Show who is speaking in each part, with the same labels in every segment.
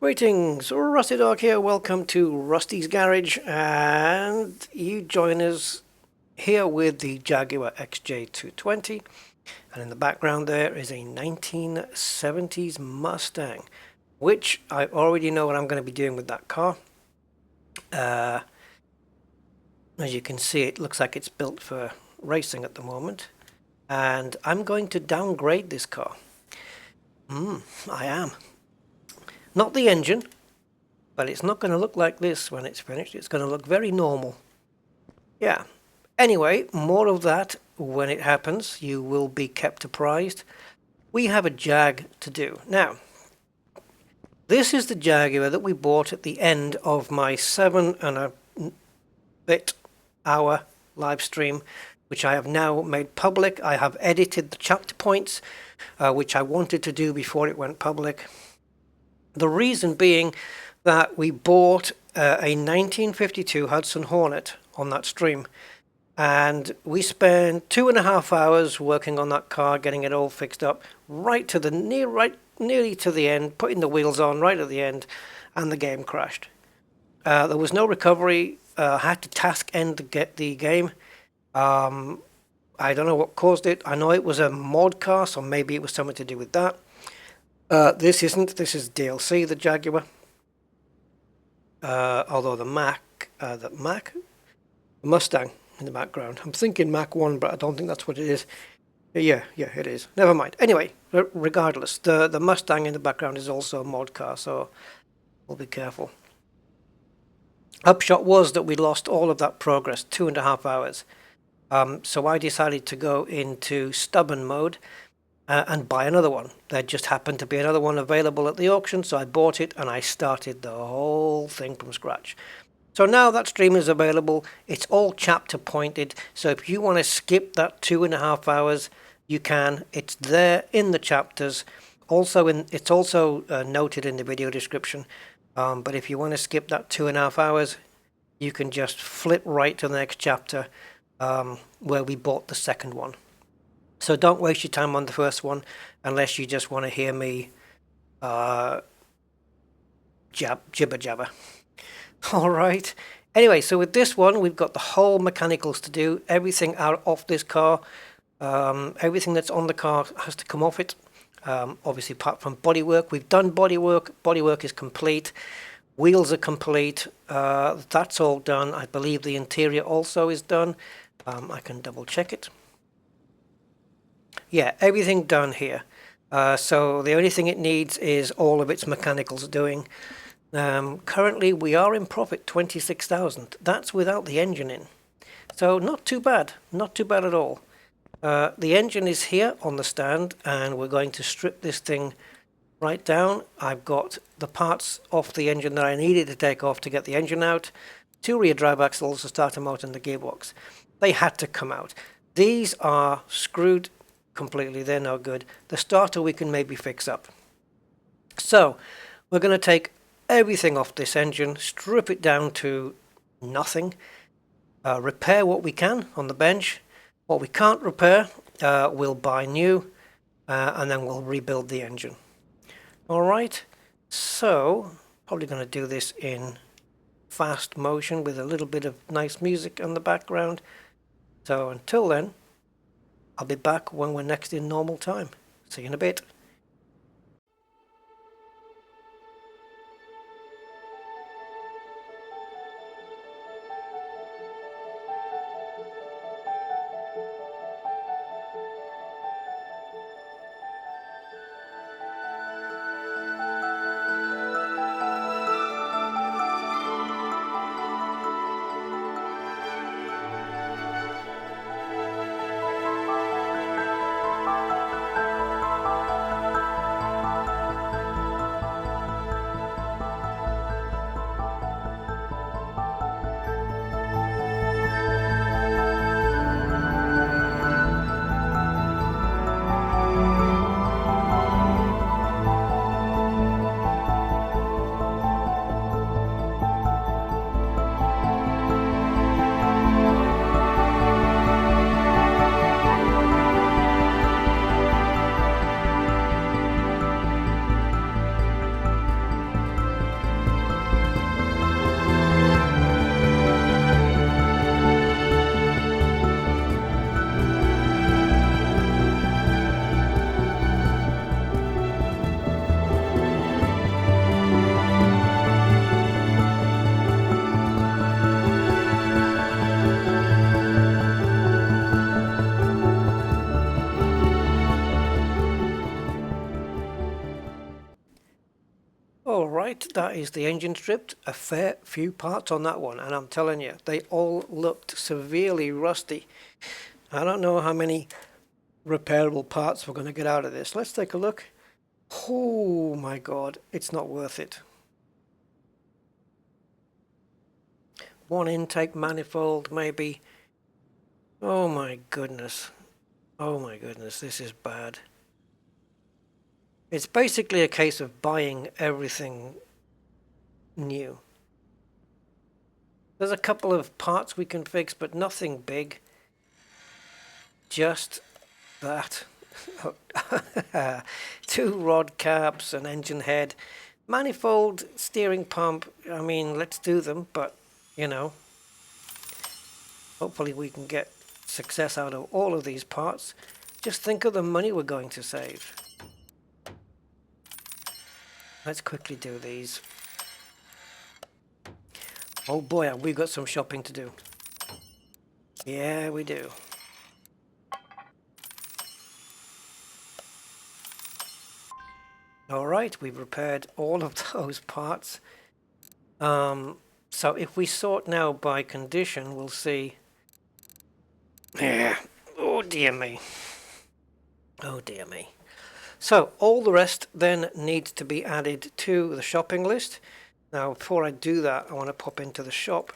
Speaker 1: Greetings, Rusty Dog here. Welcome to Rusty's Garage, and you join us here with the Jaguar XJ220, and in the background there is a 1970s Mustang, which I already know what I'm going to be doing with that car. As you can see, it looks like it's built for racing at the moment, and I'm going to downgrade this car. I am. Not the engine, but it's not going to look like this when it's finished. It's going to look very normal. Yeah. Anyway, more of that when it happens. You will be kept apprised. We have a Jag to do. Now, this is the Jaguar that we bought at the end of my 7 and a bit hour live stream, which I have now made public. I have edited the chapter points, which I wanted to do before it went public. The reason being that we bought a 1952 Hudson Hornet on that stream, and we spent 2.5 hours working on that car, getting it all fixed up, right to the nearly to the end, putting the wheels on right at the end, and the game crashed. There was no recovery. I had to task end to get the game. I don't know what caused it. I know it was a mod car, so maybe it was something to do with that. This isn't. This is DLC, the Jaguar. Although the Mustang in the background. I'm thinking Mach 1, but I don't think that's what it is. Yeah, it is. Never mind. Anyway, regardless, the Mustang in the background is also a mod car, so we'll be careful. Upshot was that we lost all of that progress, 2.5 hours. So I decided to go into stubborn mode. And buy another one. There just happened to be another one available at the auction, so I bought it and I started the whole thing from scratch. So now that stream is available. It's all chapter pointed, so if you want to skip that 2.5 hours, you can. It's there in the chapters. It's also noted in the video description. But if you want to skip that 2.5 hours, you can just flip right to the next chapter where we bought the second one. So don't waste your time on the first one unless you just want to hear me jibber jabber. All right. Anyway, so with this one, we've got the whole mechanicals to do. Everything out off this car. Everything that's on the car has to come off it. Obviously, apart from bodywork. We've done bodywork. Bodywork is complete. Wheels are complete. That's all done. I believe the interior also is done. I can double check it. Yeah, everything done here. So the only thing it needs is all of its mechanicals doing. Currently, we are in profit, 26,000. That's without the engine in. So not too bad. Not too bad at all. The engine is here on the stand, and we're going to strip this thing right down. I've got the parts off the engine that I needed to take off to get the engine out. 2 rear drive axles, the starter motor and the gearbox. They had to come out. These are screwed completely. They're no good. The starter we can maybe fix up. So we're going to take everything off this engine, strip it down to nothing, repair what we can on the bench. What we can't repair, we'll buy new, and then we'll rebuild the engine. All right, so probably going to do this in fast motion with a little bit of nice music on the background. So until then, I'll be back when we're next in normal time. See you in a bit. stripped. That is the engine stripped. A fair few parts on that one, and I'm telling you, they all looked severely rusty. I don't know how many repairable parts we're going to get out of this. Let's take a look. Oh my god, it's not worth it. One intake manifold maybe. Oh my goodness. Oh my goodness, this is bad. It's basically a case of buying everything new. There's a couple of parts we can fix, but nothing big. Just that. 2 rod caps, an engine head, manifold, steering pump. I mean, let's do them, but you know, hopefully we can get success out of all of these parts. Just think of the money we're going to save. Let's quickly do these. Oh boy, have we got some shopping to do. Yeah, we do. Alright, we've repaired all of those parts. So if we sort now by condition, we'll see... Yeah. Oh dear me. Oh dear me. So all the rest then needs to be added to the shopping list. Now before I do that, I want to pop into the shop.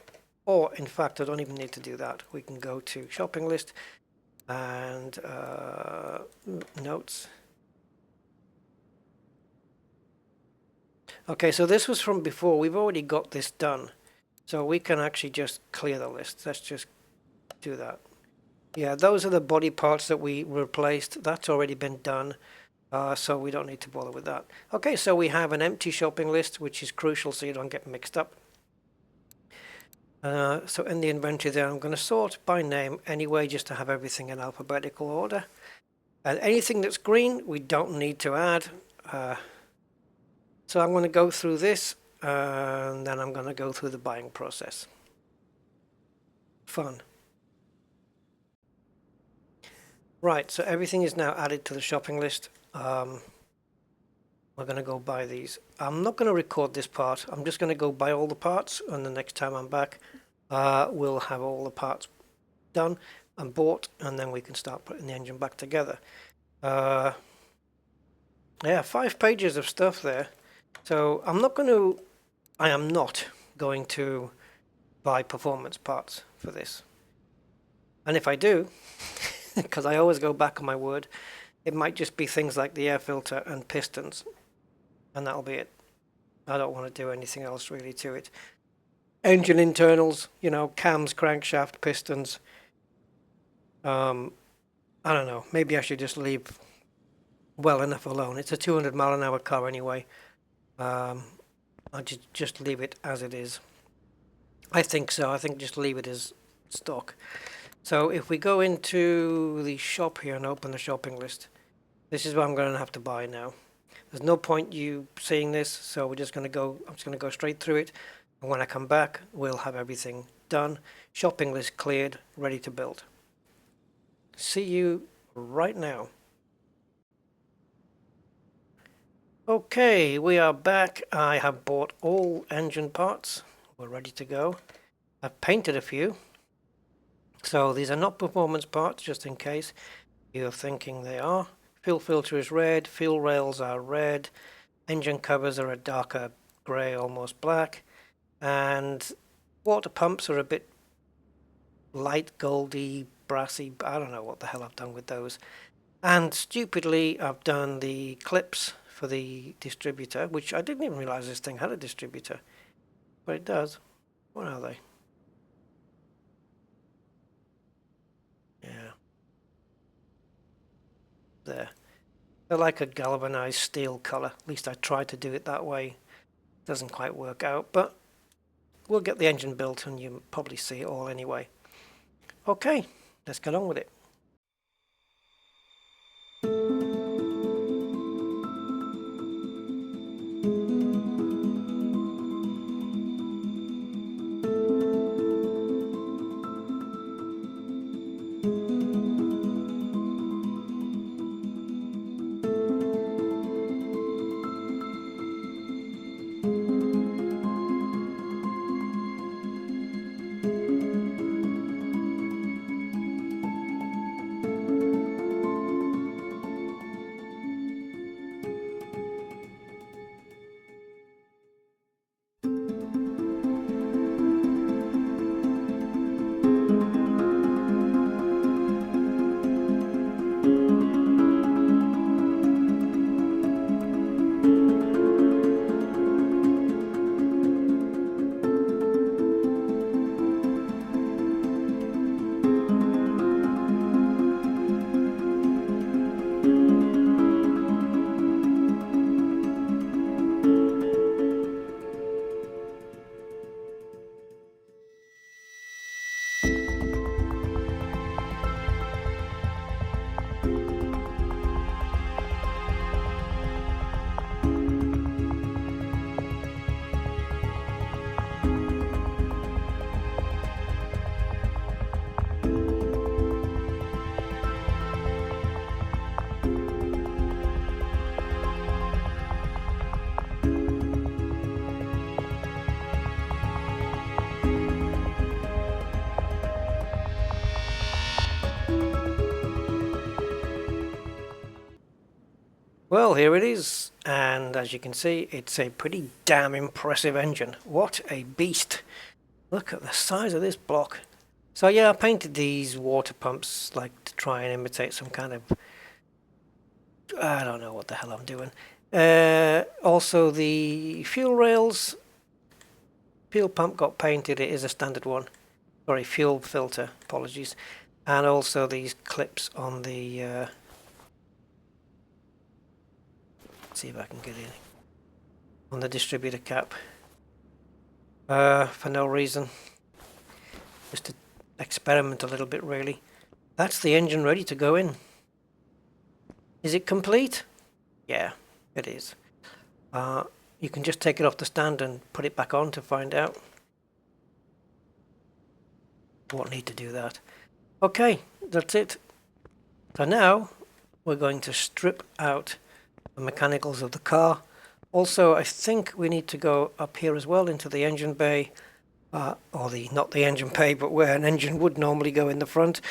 Speaker 1: Or in fact, I don't even need to do that. We can go to shopping list and notes. Okay, so this was from before. We've already got this done. So we can actually just clear the list. Let's just do that. Yeah, those are the body parts that we replaced. That's already been done. So we don't need to bother with that. Okay, so we have an empty shopping list, which is crucial so you don't get mixed up. So in the inventory there, I'm going to sort by name anyway, just to have everything in alphabetical order. And anything that's green, we don't need to add. So I'm going to go through this, and then I'm going to go through the buying process. Fun. Right, so everything is now added to the shopping list. We're going to go buy these. I'm not going to record this part. I'm just going to go buy all the parts, and the next time I'm back, we'll have all the parts done and bought, and then we can start putting the engine back together. Yeah, 5 pages of stuff there. So I am not going to buy performance parts for this. And if I do, because I always go back on my word, it might just be things like the air filter and pistons. And that'll be it. I don't want to do anything else really to it. Engine internals, you know, cams, crankshaft, pistons. I don't know. Maybe I should just leave well enough alone. It's a 200-mile-an-hour car anyway. I'll just leave it as it is. I think so. I think just leave it as stock. So if we go into the shop here and open the shopping list, this is what I'm going to have to buy now. There's no point you seeing this, so I'm just going to go straight through it. And when I come back, we'll have everything done. Shopping list cleared, ready to build. See you right now. Okay, we are back. I have bought all engine parts. We're ready to go. I've painted a few. So these are not performance parts, just in case you're thinking they are. Fuel filter is red, fuel rails are red, engine covers are a darker grey, almost black, and water pumps are a bit light goldy, brassy. I don't know what the hell I've done with those. And stupidly, I've done the clips for the distributor, which I didn't even realize this thing had a distributor, but it does. What are they? Yeah. There. They're like a galvanized steel color. At least I tried to do it that way. Doesn't quite work out, but we'll get the engine built and you'll probably see it all anyway. Okay, let's get on with it. Well, here it is, and as you can see, it's a pretty damn impressive engine. What a beast! Look at the size of this block. So yeah, I painted these water pumps like to try and imitate some kind of... I don't know what the hell I'm doing. Also the fuel rails, fuel pump got painted, it is a standard one. Sorry, fuel filter, apologies. And also these clips on the... let's see if I can get in. On the distributor cap. For no reason. Just to experiment a little bit, really. That's the engine ready to go in. Is it complete? Yeah, it is. You can just take it off the stand and put it back on to find out. Won't need to do that. Okay, that's it. So now we're going to strip out the mechanicals of the car. Also, I think we need to go up here as well into the engine bay, or not the engine bay, but where an engine would normally go in the front.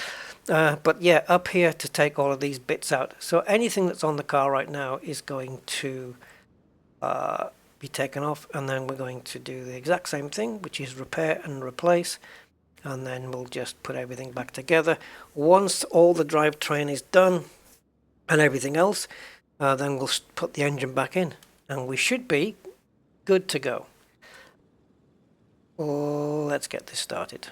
Speaker 1: But yeah, up here to take all of these bits out. So anything that's on the car right now is going to be taken off, and then we're going to do the exact same thing, which is repair and replace, and then we'll just put everything back together. Once all the drivetrain is done and everything else, then we'll put the engine back in, and we should be good to go. Let's get this started.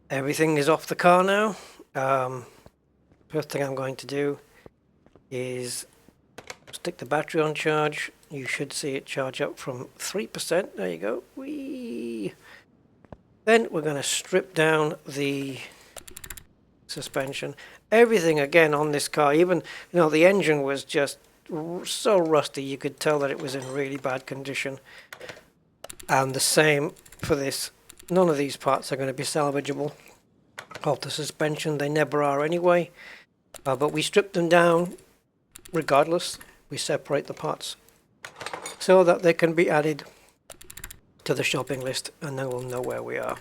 Speaker 1: Everything is off the car now. First thing I'm going to do is stick the battery on charge. You should see it charge up from 3%. There you go. Whee! Then we're going to strip down the suspension. Everything again on this car, even the engine was just so rusty, you could tell that it was in really bad condition. And the same for this. None of these parts are going to be salvageable. Of the suspension, they never are anyway. But we strip them down regardless. We separate the parts so that they can be added to the shopping list, and then we'll know where we are.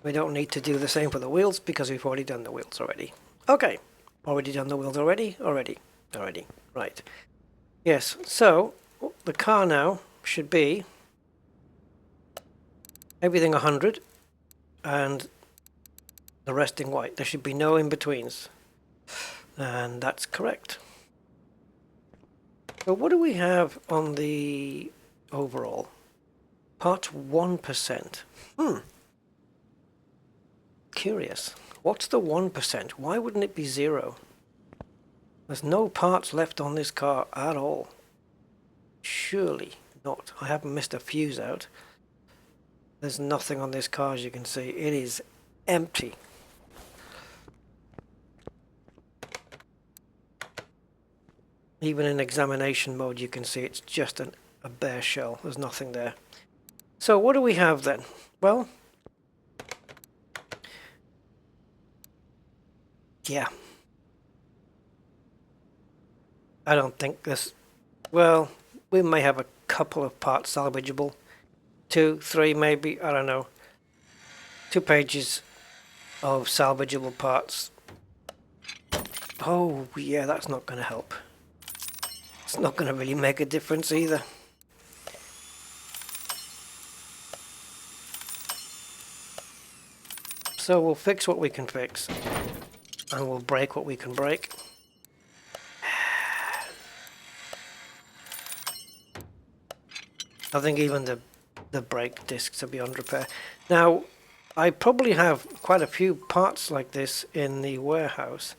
Speaker 1: We don't need to do the same for the wheels because we've already done the wheels already. Okay, already done the wheels already? Already. Right. Yes, so the car now should be everything 100 and the rest in white. There should be no in-betweens. And that's correct. So what do we have on the overall? Part 1%. Curious. What's the 1%? Why wouldn't it be 0? There's no parts left on this car at all. Surely not. I haven't missed a fuse out. There's nothing on this car, as you can see. It is empty. Even in examination mode, you can see it's just a bare shell. There's nothing there. So what do we have then? Well, yeah. I don't think this... Well, we may have a couple of parts salvageable. 2, 3 maybe, I don't know. 2 pages of salvageable parts. Oh yeah, that's not going to help. It's not going to really make a difference either. So we'll fix what we can fix, and we'll break what we can break. I think even the brake discs are beyond repair. Now, I probably have quite a few parts like this in the warehouse,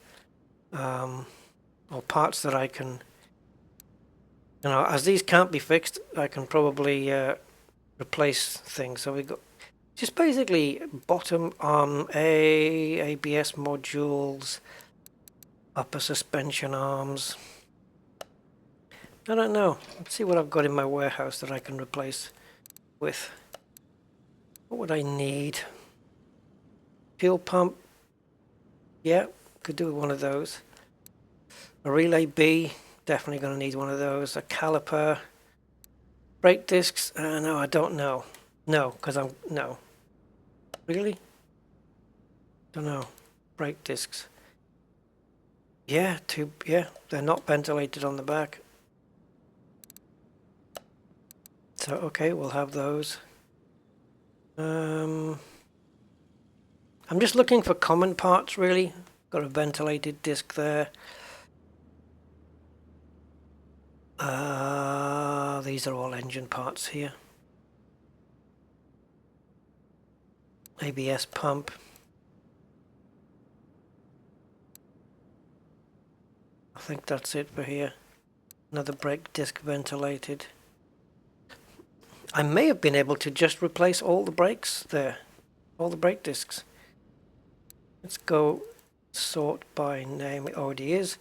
Speaker 1: or parts that I can, you know, as these can't be fixed, I can probably replace things. So we got just basically bottom arm ABS modules, upper suspension arms. I don't know. Let's see what I've got in my warehouse that I can replace with. What would I need? Fuel pump. Yeah, could do one of those. A relay B. Definitely going to need one of those. A caliper. Brake discs. No, I don't know. No, because I'm... No. Really? Don't know. Brake discs. Yeah, they're not ventilated on the back. So, okay, we'll have those. I'm just looking for common parts, really. Got a ventilated disc there. These are all engine parts here. ABS pump. I think that's it for here. Another brake disc ventilated. I may have been able to just replace all the brakes there. All the brake discs. Let's go sort by name. It already is.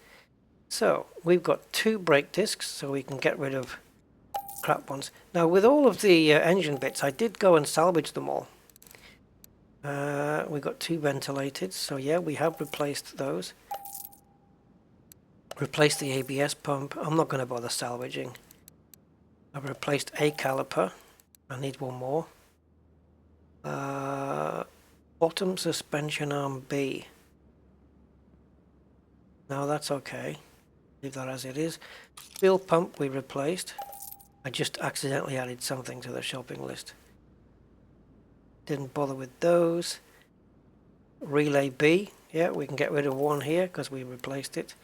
Speaker 1: So we've got 2 brake discs, so we can get rid of crap ones. Now with all of the engine bits, I did go and salvage them all. We got 2 ventilated, so yeah, we have replaced those. Replaced the ABS pump. I'm not going to bother salvaging. I've replaced a caliper. I need one more. Bottom suspension arm B. No, that's okay. Leave that as it is. Fuel pump we replaced. I just accidentally added something to the shopping list. Didn't bother with those. Relay B. Yeah, we can get rid of one here because we replaced it.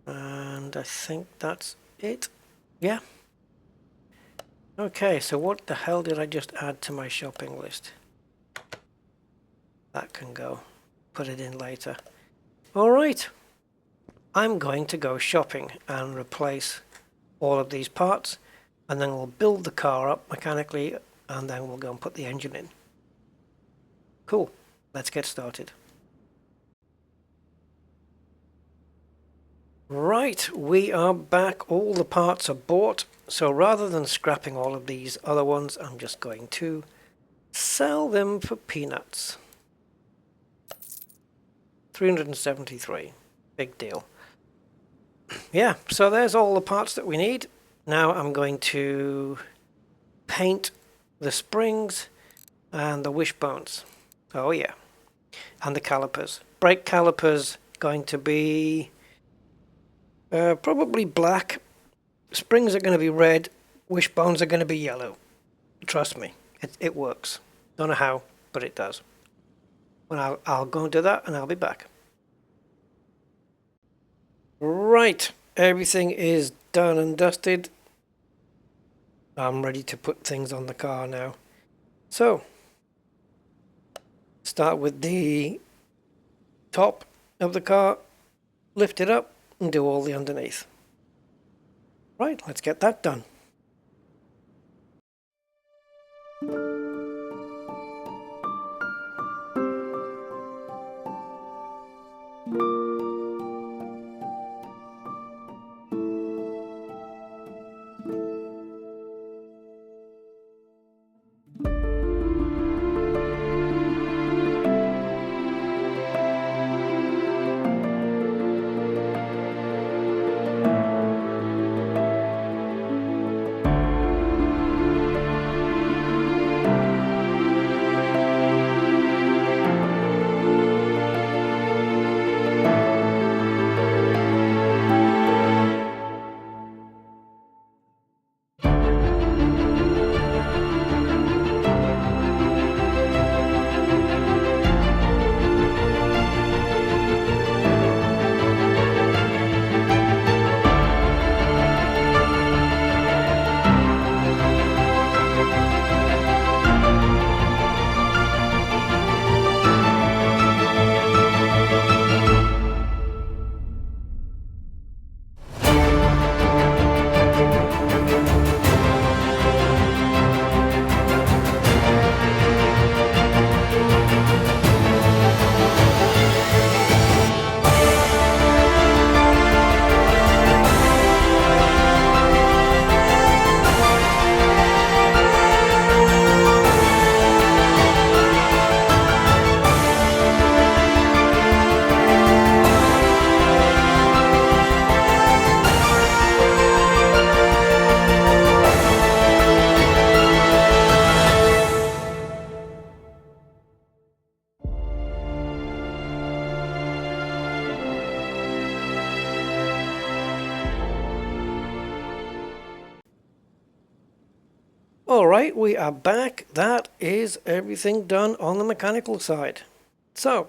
Speaker 1: And I think that's it. Yeah. Okay, so what the hell did I just add to my shopping list? That can go. Put it in later. Alright. I'm going to go shopping and replace all of these parts, and then we'll build the car up mechanically, and then we'll go and put the engine in. Cool. Let's get started. Right, we are back. All the parts are bought. So rather than scrapping all of these other ones, I'm just going to sell them for peanuts. 373. Big deal. Yeah, so there's all the parts that we need. Now I'm going to paint the springs and the wishbones. Oh yeah. And the calipers. Brake calipers going to be probably black. Springs are going to be red. Wishbones are going to be yellow. Trust me, it works. Don't know how, but it does. Well, I'll go and do that, and I'll be back. Right, everything is done and dusted. I'm ready to put things on the car now. So, start with the top of the car, lift it up, and do all the underneath. Right, let's get that done. Alright, we are back. That is everything done on the mechanical side. So,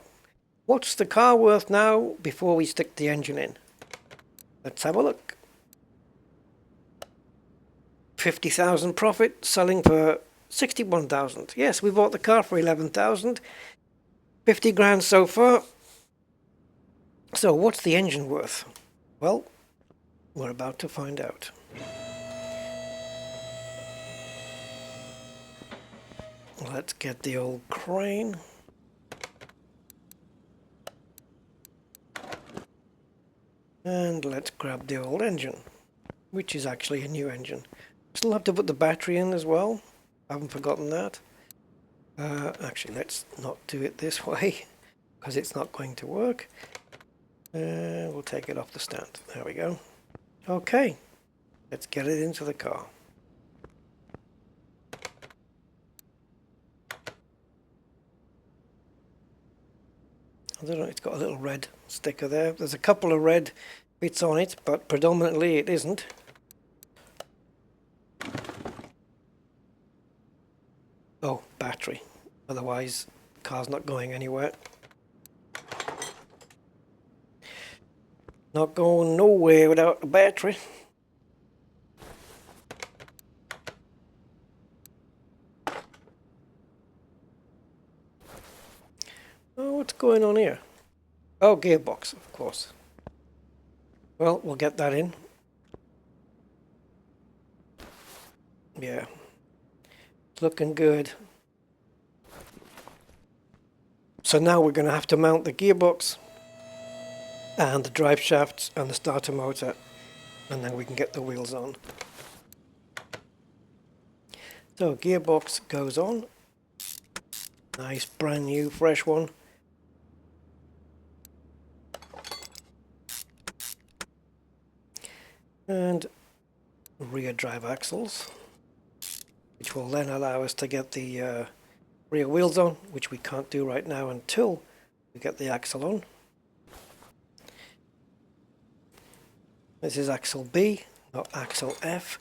Speaker 1: what's the car worth now before we stick the engine in? Let's have a look. 50,000 profit, selling for 61,000. Yes, we bought the car for 11,000. 50 grand so far. So what's the engine worth? Well, we're about to find out. Let's get the old crane. And let's grab the old engine, which is actually a new engine. Still have to put the battery in as well. I haven't forgotten that. Actually, let's not do it this way because it's not going to work. We'll take it off the stand. There we go. Okay, let's get it into the car. I don't know, it's got a little red sticker there. There's a couple of red bits on it, but predominantly it isn't. Oh, battery. Otherwise, the car's not going anywhere. Not going nowhere without a battery. Oh, what's going on here? Oh, gearbox, of course. Well, we'll get that in. Yeah. It's looking good. So now we're going to have to mount the gearbox and the drive shafts and the starter motor, and then we can get the wheels on. So gearbox goes on. Nice brand new fresh one. And rear drive axles, which will then allow us to get the rear wheels on, which we can't do right now until we get the axle on. This is axle B, not axle F.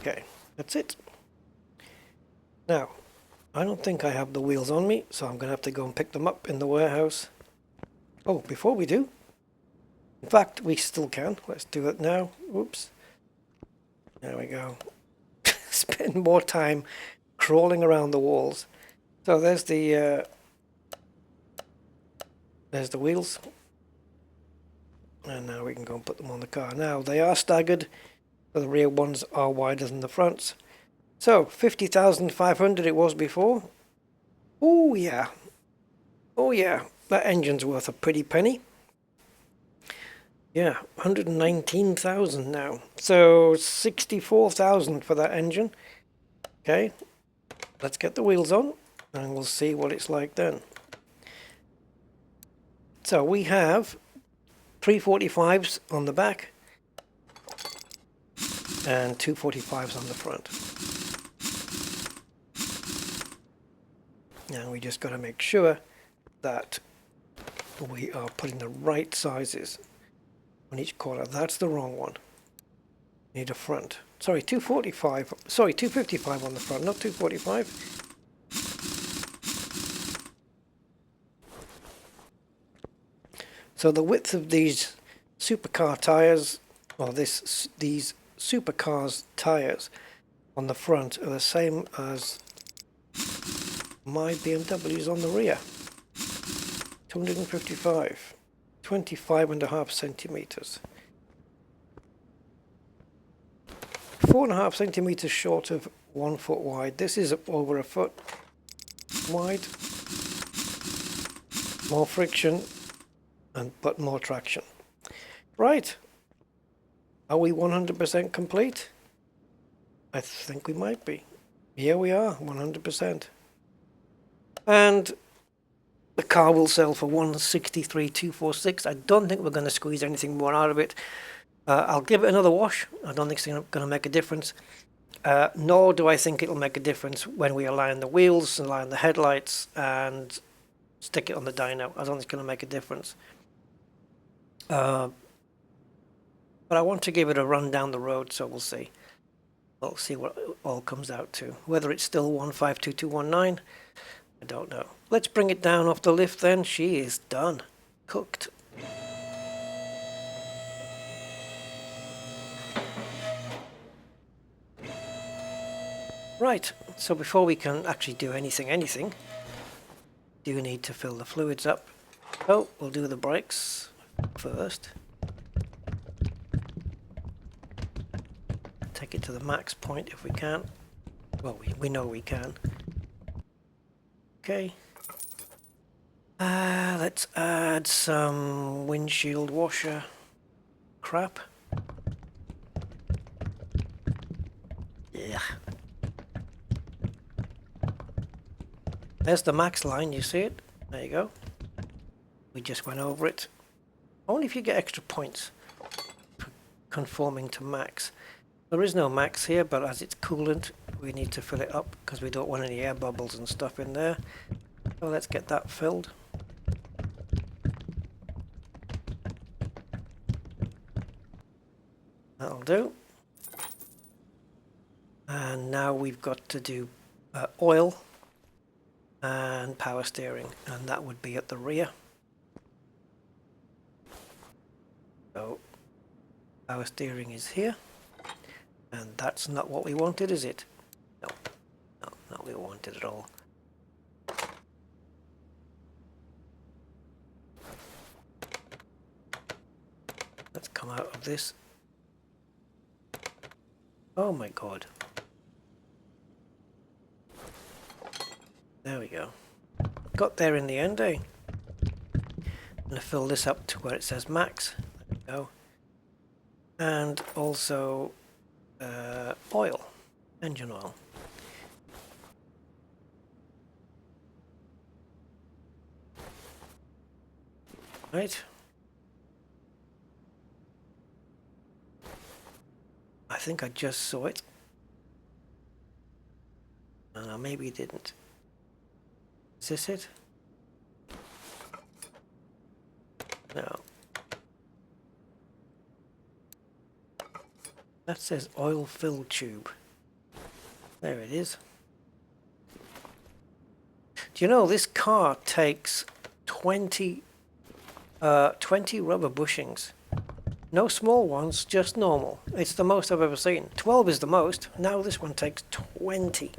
Speaker 1: Okay, that's it. Now, I don't think I have the wheels on me, so I'm going to have to go and pick them up in the warehouse. Oh, before we do, in fact, we still can. Let's do it now. Oops. There we go. Spend more time crawling around the walls. So there's the wheels. And now we can go and put them on the car. Now, they are staggered, so the rear ones are wider than the fronts. So, 50,500 it was before. Oh yeah. Oh yeah. That engine's worth a pretty penny. Yeah, 119,000 now. So 64,000 for that engine. Okay, let's get the wheels on and we'll see what it's like then. So we have 345s on the back and 245s on the front. Now we just got to make sure that we are putting the right sizes on each corner. That's the wrong one. Need a front. Sorry, 245. Sorry, 255 on the front, not 245. So the width of these supercar tires, or these supercars tires on the front are the same as my BMWs on the rear. 255. 25.5 centimeters. 4.5 centimeters short of 1 foot wide. This is over a foot wide. More friction, but more traction. Right. Are we 100% complete? I think we might be. Yeah, we are 100%. And the car will sell for 163,246. I don't think we're going to squeeze anything more out of it. I'll give it another wash. I don't think it's going to make a difference. Nor do I think it'll make a difference when we align the wheels, align the headlights, and stick it on the dyno. I don't think it's going to make a difference. But I want to give it a run down the road, so we'll see. We'll see what it all comes out to. Whether it's still 152219, I don't know. Let's bring it down off the lift then. She is done. Cooked. Right, so before we can actually do anything, do need to fill the fluids up. Oh, we'll do the brakes first. Take it to the max point if we can. Well, we know we can. Okay. Let's add some windshield washer crap. Yeah. There's the max line, you see it? There you go. We just went over it. Only if you get extra points for conforming to max. There is no max here, but as it's coolant, we need to fill it up because we don't want any air bubbles and stuff in there. So let's get that filled. That'll do. And now we've got to do oil and power steering, and that would be at the rear. So power steering is here. And that's not what we wanted, is it? No, not what we wanted at all. Let's come out of this. Oh my god. There we go. Got there in the end, eh? I'm going to fill this up to where it says max. There we go. And also oil, engine oil. Right. I think I just saw it. No, maybe it didn't. Is this it? No. That says oil fill tube. There it is. Do you know this car takes 20 rubber bushings? No small ones, just normal. It's the most I've ever seen. 12 is the most. Now this one takes 20.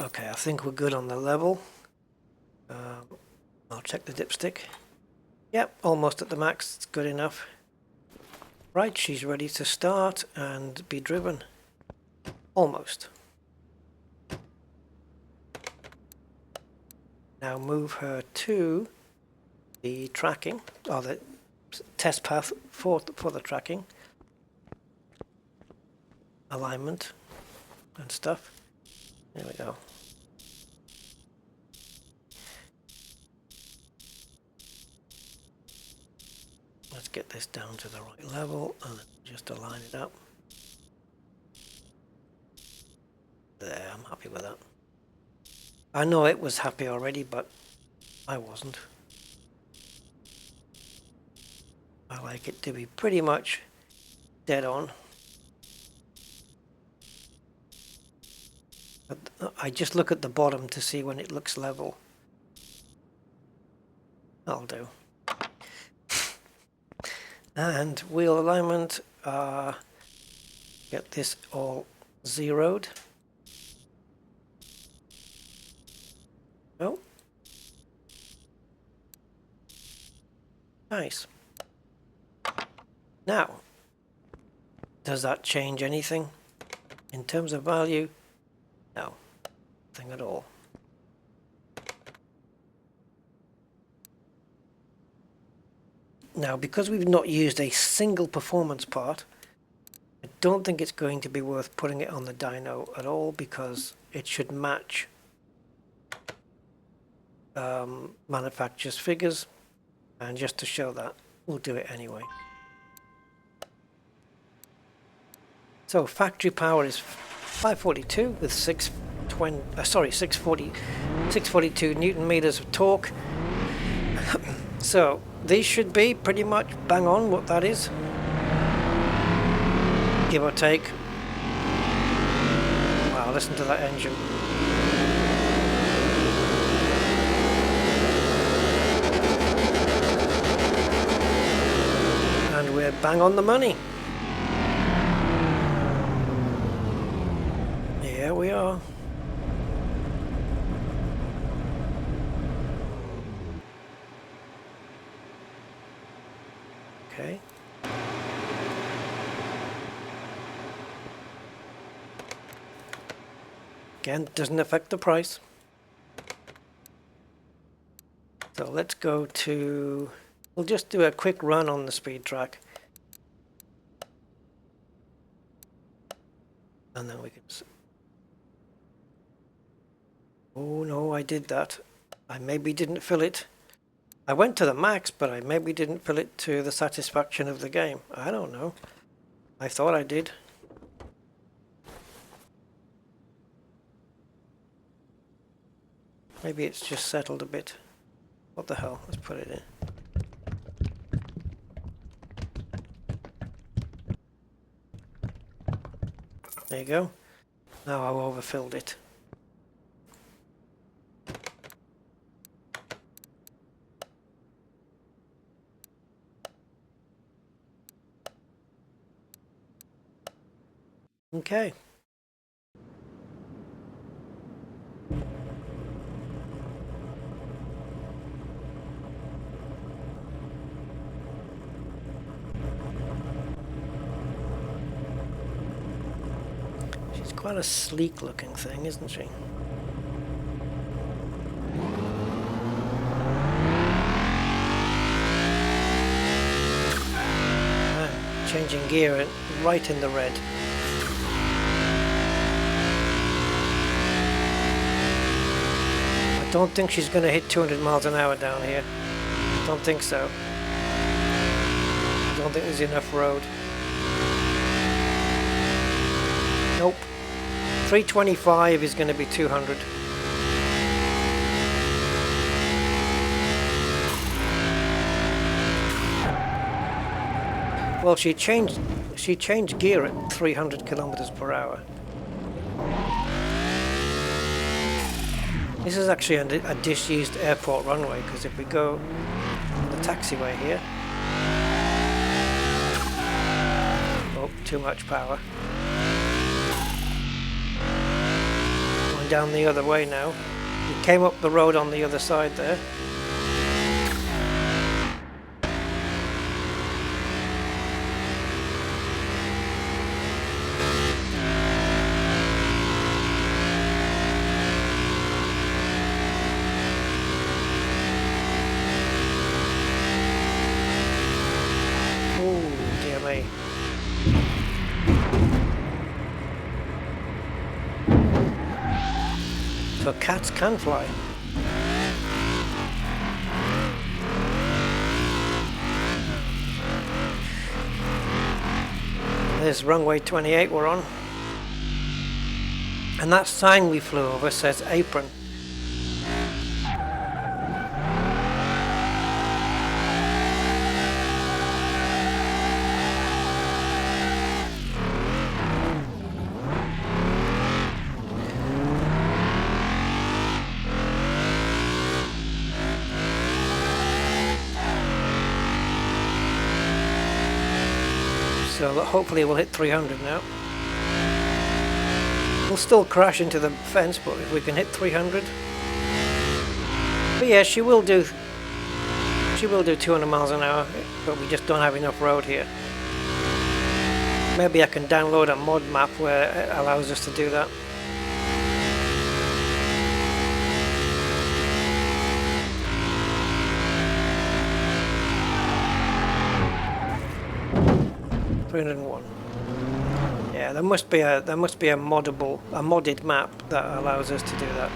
Speaker 1: Okay, I think we're good on the level. I'll check the dipstick. Yep, almost at the max. It's good enough. Right, she's ready to start and be driven. Almost. Now move her to the tracking, or the test path for the tracking. Alignment and stuff. There we go. Let's get this down to the right level and just align it up. There, I'm happy with that. I know it was happy already, but I wasn't. I like it to be pretty much dead on. But I just look at the bottom to see when it looks level. That'll do. And wheel alignment, get this all zeroed. Oh. Nice. Now, does that change anything in terms of value? No, nothing at all. Now, because we've not used a single performance part, I don't think it's going to be worth putting it on the dyno at all, because it should match manufacturer's figures, and just to show that, we'll do it anyway. So factory power is 542 with 642 newton meters of torque. So these should be pretty much bang on what that is, give or take. Wow, listen to that engine. And we're bang on the money. Here we are. Okay. Again, doesn't affect the price. So let's go to, we'll just do a quick run on the speed track. And then we can, oh no, I did that. I maybe didn't fill it. I went to the max, but I maybe didn't fill it to the satisfaction of the game. I don't know. I thought I did. Maybe it's just settled a bit. What the hell? Let's put it in. There you go. Now I've overfilled it. Okay. She's quite a sleek looking thing, isn't she? Changing gear right in the red. I don't think she's going to hit 200 miles an hour down here. Don't think so. I don't think there's enough road. Nope. 325 is going to be 200. Well, she changed gear at 300 kilometers per hour. This is actually a disused airport runway, because if we go the taxiway here, oh, too much power. Going down the other way now. We came up the road on the other side there. So cats can fly. There's runway 28 we're on. And that sign we flew over says apron. So hopefully we'll hit 300 now. We'll still crash into the fence, but if we can hit 300. But yeah, she will do 200 miles an hour, but we just don't have enough road here. Maybe I can download a mod map where it allows us to do that. .301. Yeah, there must be a modded map that allows us to do that.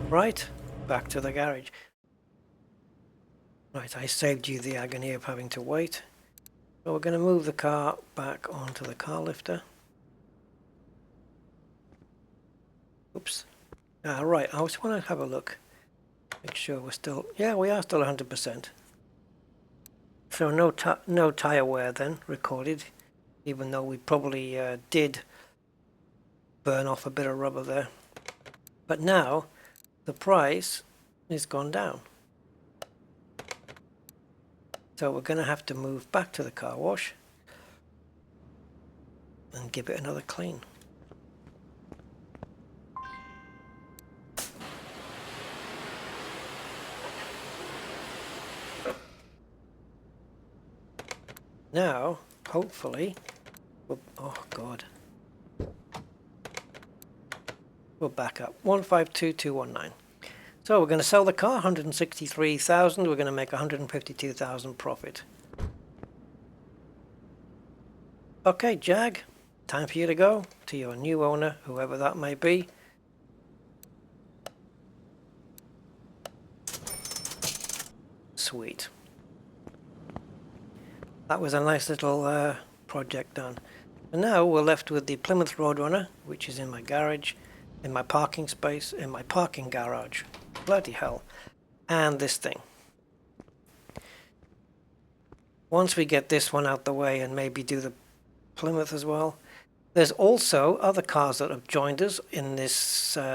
Speaker 1: Right, back to the garage. Right, I saved you the agony of having to wait. So we're going to move the car back onto the car lifter. Oops. Right, I just want to have a look. Make sure we're still... Yeah, we are still 100%. So no tyre wear then recorded, even though we probably did burn off a bit of rubber there. But now the price has gone down. So we're going to have to move back to the car wash and give it another clean. Now, hopefully, oh God, we're back up, 152,219. So we're going to sell the car, 163,000. We're going to make 152,000 profit. Okay, Jag, time for you to go to your new owner, whoever that may be. Sweet. That was a nice little project done. And now we're left with the Plymouth Roadrunner, which is in my garage, in my parking space, in my parking garage. Bloody hell. And this thing. Once we get this one out the way and maybe do the Plymouth as well. There's also other cars that have joined us in this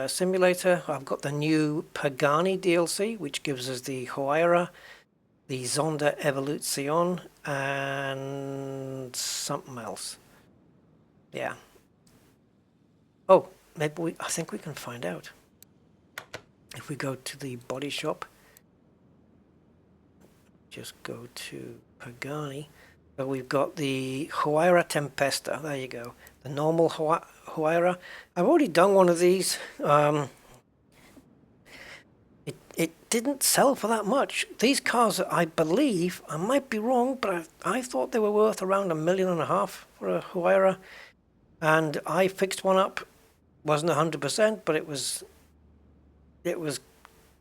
Speaker 1: simulator. I've got the new Pagani DLC, which gives us the Huayra, the Zonda Evolution, and something else. Yeah. Oh, maybe I think we can find out. If we go to the body shop, just go to Pagani. So we've got the Huayra Tempesta. There you go. The normal Huayra. I've already done one of these. It didn't sell for that much. These cars, I believe, I might be wrong, but I thought they were worth around $1.5 million for a Huayra. And I fixed one up. Wasn't 100%, but it was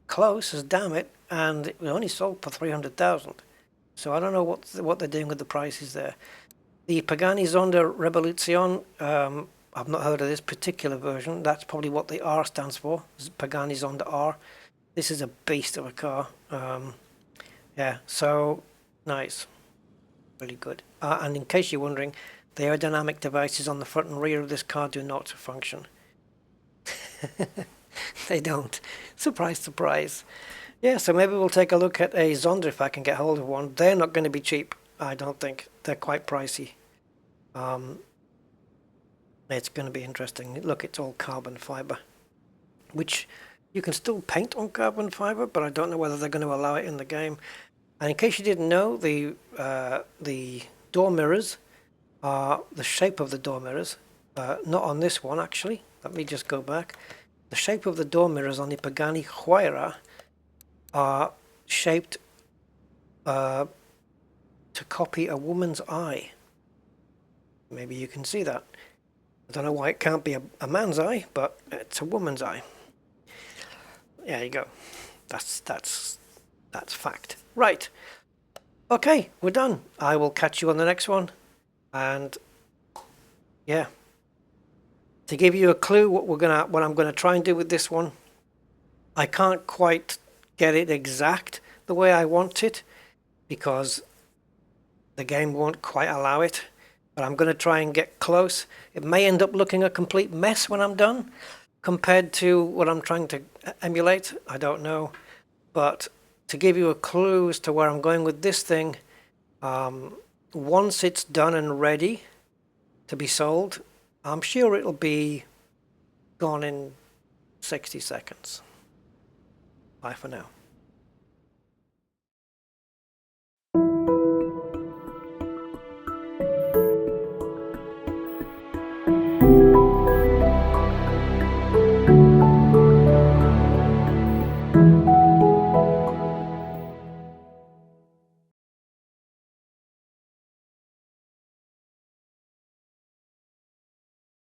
Speaker 1: close as damn it, and it was only sold for 300,000. So I don't know what they're doing with the prices there. The Pagani Zonda Revolution, I've not heard of this particular version. That's probably what the R stands for. Pagani Zonda R. This is a beast of a car. Yeah, so nice, really good. And in case you're wondering, the aerodynamic devices on the front and rear of this car do not function. They don't. Surprise, surprise. Yeah, so maybe we'll take a look at a Zonda if I can get hold of one. They're not going to be cheap, I don't think. They're quite pricey. It's going to be interesting. Look, it's all carbon fiber, which you can still paint on carbon fiber, but I don't know whether they're going to allow it in the game. And in case you didn't know, the door mirrors are the shape of the door mirrors. Not on this one, actually. Let me just go back. The shape of the door mirrors on the Pagani Huayra are shaped to copy a woman's eye. Maybe you can see that. I don't know why it can't be a man's eye, but it's a woman's eye. There you go. That's fact. Right. Okay, we're done. I will catch you on the next one. And yeah. To give you a clue what I'm gonna try and do with this one, I can't quite get it exact the way I want it because the game won't quite allow it, but I'm gonna try and get close. It may end up looking a complete mess when I'm done compared to what I'm trying to emulate. I don't know, but to give you a clue as to where I'm going with this thing, once it's done and ready to be sold, I'm sure it'll be gone in 60 seconds. Bye for now.